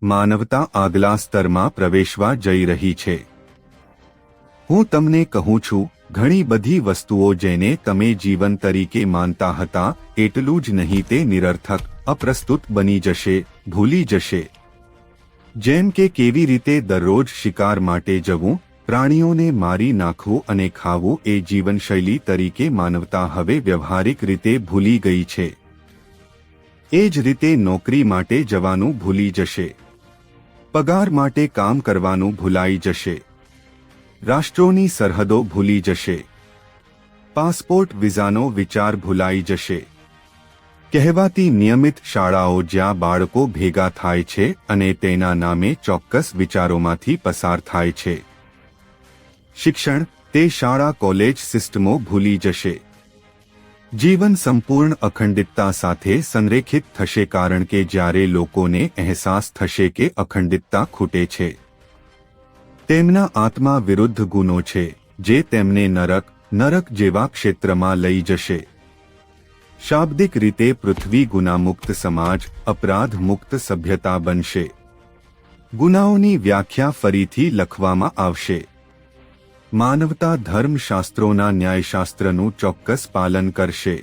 માનવતા આગલા સ્તરમાં પ્રવેશવા જઈ રહી છે. હું તમને કહું છું, ઘણી બધી વસ્તુઓ જેને તમે જીવન તરીકે માનતા હતા એટલું જ નહીં, તે નિરર્થક, અપ્રસ્તુત બની જશે, ભૂલી જશે. જેમ કે કેવી રીતે દરરોજ શિકાર માટે જવું, પ્રાણીઓને મારી નાખવું અને ખાવું એ જીવનશૈલી તરીકે માનવતા હવે વ્યવહારિક રીતે ભૂલી ગઈ છે. એ જ રીતે નોકરી માટે જવાનું ભૂલી જશે. પગાર માટે કામ કરવાનું ભૂલાઈ જશે. રાષ્ટ્રોની સરહદો ભૂલી જશે. પાસપોર્ટ વિઝાનો વિચાર ભૂલાઈ જશે. કહેવાતી નિયમિત શાળાઓ જ્યાં બાળકો ભેગા થાય છે અને તેના નામે ચોક્કસ વિચારોમાંથી પસાર થાય છે. શિક્ષણ, તે શાળા કોલેજ સિસ્ટમો ભૂલી જશે. જીવન સંપૂર્ણ અખંડિતતા સાથે સંરેખિત થશે, કારણ કે જ્યારે લોકોને અહેસાસ થશે કે અખંડિતતા ખૂટે છે, તેમના આત્મા વિરુદ્ધ ગુનો છે જે તેમને નરક જેવા ક્ષેત્રમાં લઈ જશે. શાબ્દિક રીતે પૃથ્વી ગુનામુક્ત સમાજ, અપરાધ મુક્ત સભ્યતા બનશે. ગુનાઓની વ્યાખ્યા ફરીથી લખવામાં આવશે. માનવતા ધર્મશાસ્ત્રોના ન્યાયશાસ્ત્રનું ચોક્કસ પાલન કરશે.